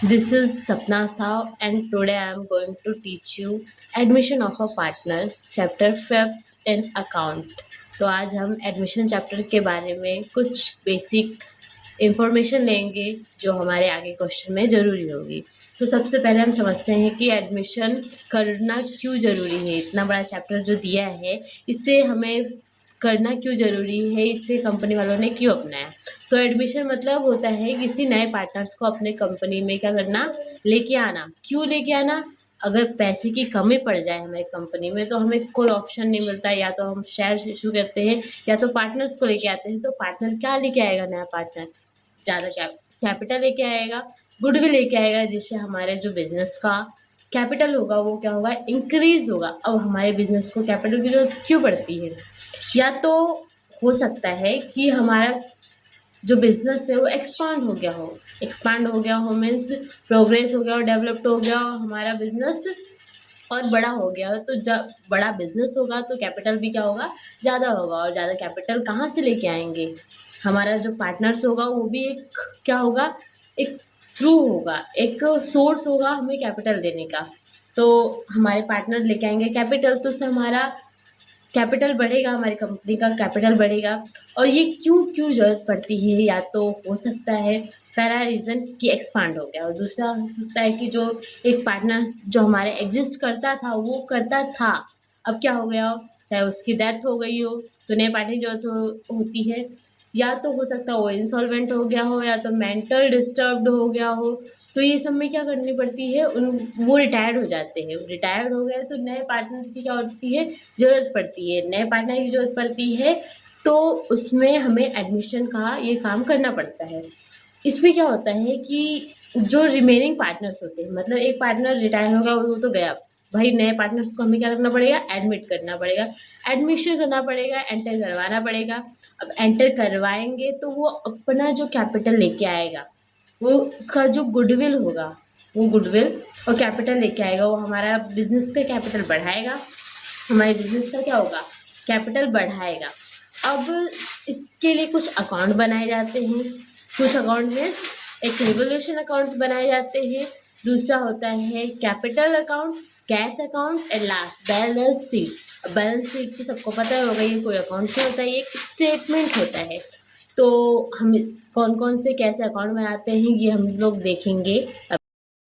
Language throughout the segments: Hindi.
This is Sapna Sao, and today I am going to teach you admission of a partner, chapter 5 in account. तो आज हम एडमिशन चैप्टर के बारे में कुछ बेसिक इंफॉर्मेशन लेंगे जो हमारे आगे क्वेश्चन में ज़रूरी होगी। तो सबसे पहले हम समझते हैं कि एडमिशन करना क्यों ज़रूरी है। इतना बड़ा चैप्टर जो दिया है, इससे हमें करना क्यों ज़रूरी है, इसे कंपनी वालों ने क्यों अपनाया। तो एडमिशन मतलब होता है किसी नए पार्टनर्स को अपने कंपनी में क्या करना, लेके आना। क्यों लेके आना? अगर पैसे की कमी पड़ जाए हमें कंपनी में तो हमें कोई ऑप्शन नहीं मिलता, या तो हम शेयर्स इशू करते हैं या तो पार्टनर्स को लेके आते हैं। तो पार्टनर क्या लेके आएगा? नया पार्टनर ज़्यादा कैपिटल लेके आएगा, गुडविल लेके आएगा, जिससे हमारे जो बिजनेस का कैपिटल होगा वो क्या होगा, इंक्रीज होगा। अब हमारे बिजनेस को कैपिटल की जरूरत क्यों पड़ती है? या तो हो सकता है कि हमारा जो बिजनेस है वो एक्सपांड हो गया हो मीन्स प्रोग्रेस हो गया हो, डेवलप्ड हो गया हो हमारा बिजनेस और बड़ा हो गया हो। तो जब बड़ा बिजनेस होगा तो कैपिटल भी क्या होगा, ज़्यादा होगा। और ज़्यादा कैपिटल कहाँ से लेके आएंगे? हमारा जो पार्टनर्स होगा वो भी एक क्या होगा, एक थ्रू होगा, एक सोर्स होगा हमें कैपिटल देने का। तो हमारे पार्टनर लेके आएंगे कैपिटल, तो उससे हमारा कैपिटल बढ़ेगा, हमारी कंपनी का कैपिटल बढ़ेगा। और ये क्यों क्यों ज़रूरत पड़ती है? या तो हो सकता है पहला रीज़न कि एक्सपांड हो गया, और दूसरा हो सकता है कि जो एक पार्टनर जो हमारे एग्जिस्ट करता था वो करता था, अब क्या हो गया हो, चाहे उसकी डेथ हो गई हो तो नए पार्टनर की ज़रूरत होती है। या तो हो सकता है वो इंसॉल्वेंट हो गया हो, या तो मेंटल डिस्टर्ब्ड हो गया हो। तो ये सब में क्या करनी पड़ती है, उन वो रिटायर्ड हो जाते हैं। रिटायर्ड हो गए तो नए पार्टनर की क्या होती है, ज़रूरत पड़ती है। नए पार्टनर की ज़रूरत पड़ती है तो उसमें हमें एडमिशन का ये काम करना पड़ता है। इसमें क्या होता है कि जो रिमेनिंग पार्टनर्स होते हैं, मतलब एक पार्टनर रिटायर हो गया वो तो गया, भाई नए पार्टनर्स को हमें क्या करना पड़ेगा, एडमिट करना पड़ेगा, एडमिशन करना पड़ेगा, एंटर करवाना पड़ेगा। अब एंटर करवाएंगे तो वो अपना जो कैपिटल लेके आएगा, वो उसका जो गुडविल होगा वो गुडविल और कैपिटल लेके आएगा, वो हमारा बिजनेस का कैपिटल बढ़ाएगा। हमारे बिजनेस का क्या होगा, कैपिटल बढ़ाएगा। अब इसके लिए कुछ अकाउंट बनाए जाते हैं। कुछ अकाउंट में एक रिवोल्यूशन अकाउंट बनाए जाते हैं, दूसरा होता है capital account, cash account and last balance sheet. Balance sheet तो सबको पता ही होगा, ये कोई अकाउंट नहीं होता है, ये एक स्टेटमेंट होता है। तो हम कौन कौन से कैसे अकाउंट बनाते हैं ये हम लोग देखेंगे।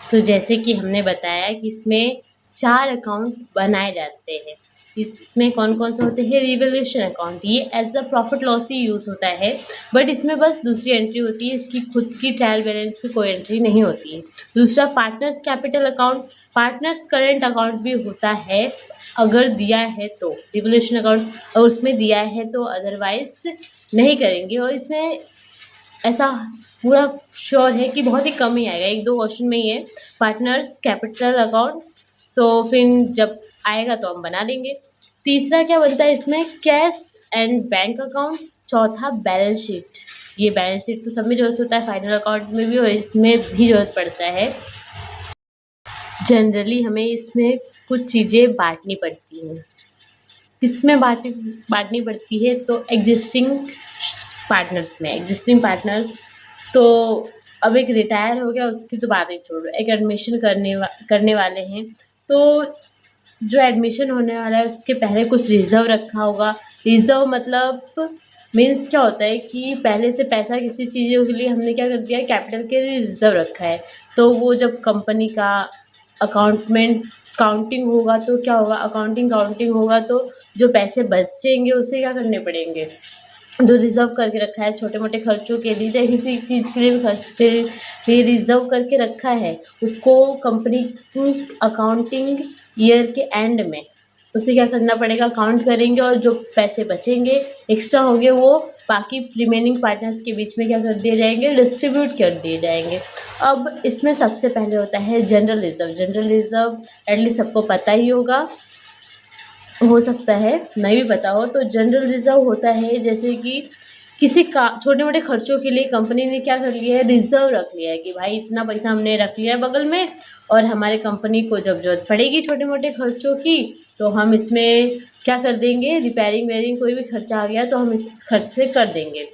तो जैसे कि हमने बताया कि इसमें 4 अकाउंट बनाए जाते हैं। इसमें कौन-कौन से होते हैं, रिवोल्यूशन अकाउंट, ये as a profit loss he use होता है, बट इसमें बस दूसरी एंट्री होती है, इसकी खुद की ट्रायल बैलेंस की कोई एंट्री नहीं होती है। दूसरा partners capital account, partners current account भी होता है अगर दिया है तो, रिवोल्यूशन अकाउंट और उसमें दिया है तो, अदरवाइज़ नहीं करेंगे। और इसमें ऐसा पूरा श्योर है कि बहुत ही कम ही आएगा, 1-2 क्वेश्चन में ही है पार्टनर्स कैपिटल अकाउंट, तो फिर जब आएगा तो हम बना लेंगे। तीसरा क्या बनता है इसमें, कैश एंड बैंक अकाउंट। चौथा बैलेंस शीट, ये बैलेंस शीट तो सब में ज़रूरत होता है, फाइनल अकाउंट में भी और इसमें भी ज़रूरत पड़ता है। जनरली हमें इसमें कुछ चीज़ें बाँटनी पड़ती हैं। किसमें बाँटनी पड़ती है, तो एग्जिस्टिंग पार्टनर्स। तो अब एक रिटायर हो गया उसकी तो बात ही छोड़ो, एक एडमिशन करने वाले हैं, तो जो एडमिशन होने वाला है उसके पहले कुछ रिज़र्व रखा होगा। रिज़र्व मतलब मीन्स क्या होता है कि पहले से पैसा किसी चीज़ों के लिए हमने क्या कर दिया है, कैपिटल के लिए रिज़र्व रखा है। तो वो जब कंपनी का अकाउंटमेंट काउंटिंग होगा तो क्या होगा, काउंटिंग होगा तो जो पैसे बचेंगे उसे क्या करने पड़ेंगे, जो रिज़र्व करके रखा है छोटे मोटे खर्चों के लिए, चाहे किसी चीज़ के लिए भी खर्च के लिए रिज़र्व करके रखा है, उसको कंपनी अकाउंटिंग ईयर के एंड में उसे क्या करना पड़ेगा, काउंट करेंगे और जो पैसे बचेंगे एक्स्ट्रा होंगे वो बाकी रिमेनिंग पार्टनर्स के बीच में क्या कर दिए जाएंगे, डिस्ट्रीब्यूट कर दिए जाएंगे। अब इसमें सबसे पहले होता है जनरल रिज़र्व एटलीस्ट सबको पता ही होगा, हो सकता है नहीं भी पता हो। तो जनरल रिज़र्व होता है जैसे कि किसी का छोटे मोटे खर्चों के लिए कंपनी ने क्या कर लिया है, रिज़र्व रख लिया है कि भाई इतना पैसा हमने रख लिया है बगल में, और हमारे कंपनी को जब ज़रूरत पड़ेगी छोटे मोटे खर्चों की तो हम इसमें क्या कर देंगे, रिपेयरिंग वेयरिंग कोई भी खर्चा आ गया तो हम इस खर्च से कर देंगे।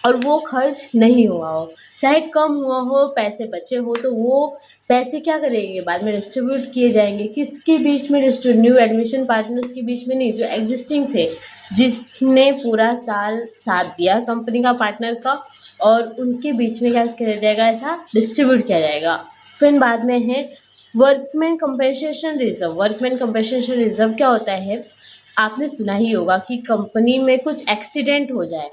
और वो खर्च नहीं हुआ हो, चाहे कम हुआ हो, पैसे बचे हो, तो वो पैसे क्या करेंगे, बाद में डिस्ट्रीब्यूट किए जाएंगे। किसके बीच में डिस्ट्रीब्यूट, न्यू एडमिशन पार्टनर्स के बीच में नहीं, जो एग्जिस्टिंग थे, जिसने पूरा साल साथ दिया कंपनी का पार्टनर का, और उनके बीच में क्या किया जाएगा, ऐसा डिस्ट्रीब्यूट किया जाएगा। फिर बाद में है workman compensation reserve. Workman compensation reserve क्या होता है, आपने सुना ही होगा कि कंपनी में कुछ एक्सीडेंट हो जाए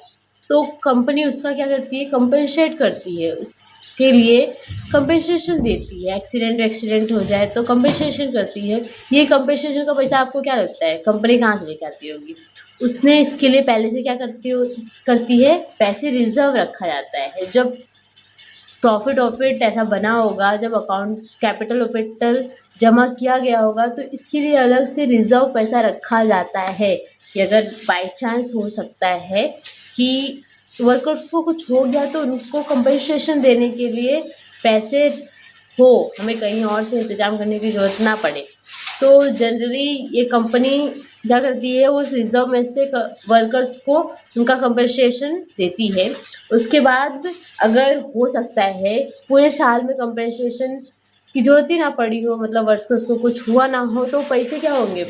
तो कंपनी उसका क्या करती है, कंपनसेट करती है, उसके लिए कंपनसेशन देती है। एक्सीडेंट हो जाए तो कंपनसेशन करती है। ये कंपनसेशन का पैसा आपको क्या लगता है कंपनी कहाँ से लेके आती होगी, उसने इसके लिए पहले से क्या करती है, पैसे रिजर्व रखा जाता है। जब प्रॉफिट ऑफिट ऐसा बना होगा, जब अकाउंट कैपिटल वैपिटल जमा किया गया होगा, तो इसके लिए अलग से रिजर्व पैसा रखा जाता है कि अगर बाई चांस हो सकता है कि वर्कर्स को कुछ हो गया तो उनको कंपनसेशन देने के लिए पैसे हो, हमें कहीं और से इंतजाम करने की ज़रूरत ना पड़े। तो जनरली ये कंपनी क्या करती है, उस रिजर्व में से वर्कर्स को उनका कंपनसेशन देती है। उसके बाद अगर हो सकता है पूरे साल में कंपनसेशन की ज़रूरत ही ना पड़ी हो, मतलब वर्कर्स को कुछ हुआ ना हो, तो पैसे क्या होंगे,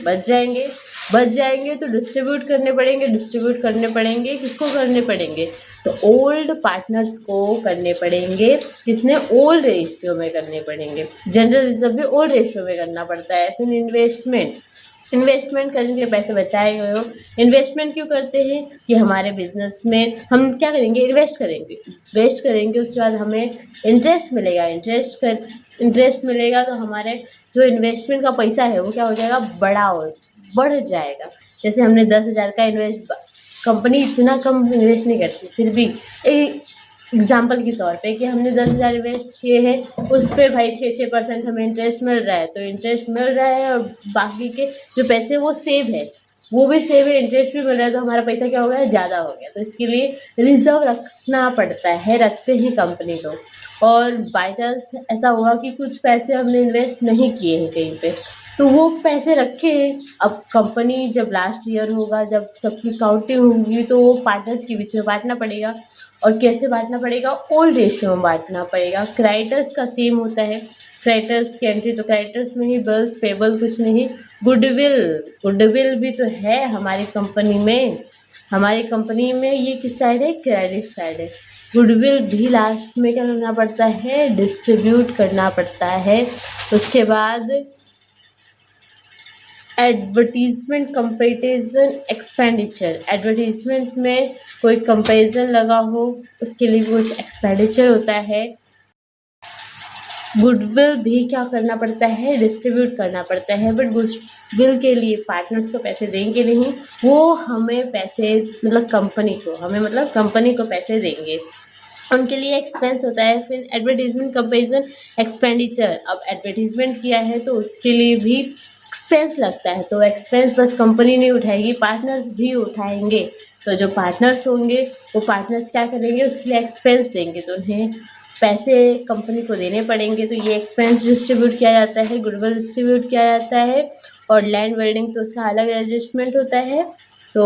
बच जाएंगे तो डिस्ट्रीब्यूट करने पड़ेंगे, किसको करने पड़ेंगे, तो ओल्ड पार्टनर्स को करने पड़ेंगे। किसने, ओल्ड रेशियो में करने पड़ेंगे। जनरल रिजर्व भी ओल्ड रेशियो में करना पड़ता है। फिर इन्वेस्टमेंट करने के लिए पैसे बचाए गए हो। इन्वेस्टमेंट क्यों करते हैं कि हमारे बिजनेस में हम क्या करेंगे, इन्वेस्ट करेंगे, उसके बाद हमें इंटरेस्ट मिलेगा तो हमारे जो इन्वेस्टमेंट का पैसा है वो क्या हो जाएगा, बढ़ जाएगा। जैसे हमने 10,000 का इन्वेस्ट, कंपनी इतना कम इन्वेस्ट नहीं करती, फिर भी एग्जाम्पल के तौर पे कि हमने 10,000 इन्वेस्ट किए हैं, उस पर भाई 6% हमें इंटरेस्ट मिल रहा है, तो इंटरेस्ट मिल रहा है और बाकी के जो पैसे वो सेव है, इंटरेस्ट भी मिल रहा है, तो हमारा पैसा क्या हो गया, ज़्यादा हो गया। तो इसके लिए रिजर्व रखना पड़ता है, रखते हैं कंपनी लोग। और बाई चांस ऐसा हुआ कि कुछ पैसे हमने इन्वेस्ट नहीं किए हैं कहीं पे, तो वो पैसे रखे हैं। अब कंपनी जब लास्ट ईयर होगा, जब सबकी काउंटिंग होगी, तो वो पार्टनर्स के बीच में बांटना पड़ेगा। और कैसे बांटना पड़ेगा, ओल्ड रेशियो में बांटना पड़ेगा। क्रेडिटर्स का सेम होता है, क्रेडिटर्स की एंट्री, तो क्रेडिटर्स में ही बिल्स पेबल कुछ नहीं। गुडविल भी तो है हमारी कंपनी में ये किस साइड है, क्रेडिट साइड है। गुडविल भी लास्ट में क्या करना पड़ता है, डिस्ट्रीब्यूट करना पड़ता है। उसके बाद एडवर्टीजमेंट कंपेरिजन एक्सपेंडिचर, एडवर्टीजमेंट में कोई कंपेरिजन लगा हो उसके लिए कुछ एक्सपेंडिचर होता है। गुडविल भी क्या करना पड़ता है, डिस्ट्रीब्यूट करना पड़ता है। बट गुडविल के लिए पार्टनर्स को पैसे देंगे नहीं, वो हमें पैसे मतलब कंपनी को पैसे देंगे, उनके लिए एक्सपेंस होता है। फिर एडवर्टीजमेंट कंपेरिजन एक्सपेंडिचर, अब एडवर्टीजमेंट किया है तो उसके लिए भी एक्सपेंस लगता है, तो एक्सपेंस बस कंपनी नहीं उठाएगी, पार्टनर्स भी उठाएंगे। तो जो पार्टनर्स होंगे वो पार्टनर्स क्या करेंगे, उसके लिए एक्सपेंस देंगे, तो उन्हें पैसे कंपनी को देने पड़ेंगे। तो ये एक्सपेंस डिस्ट्रीब्यूट किया जाता है, गुडविल डिस्ट्रीब्यूट किया जाता है। और लैंड वेल्डिंग तो उसका अलग एडजस्टमेंट होता है। तो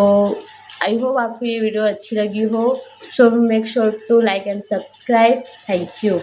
आई होप आपको ये वीडियो अच्छी लगी हो। So make sure to like and subscribe. Thank you.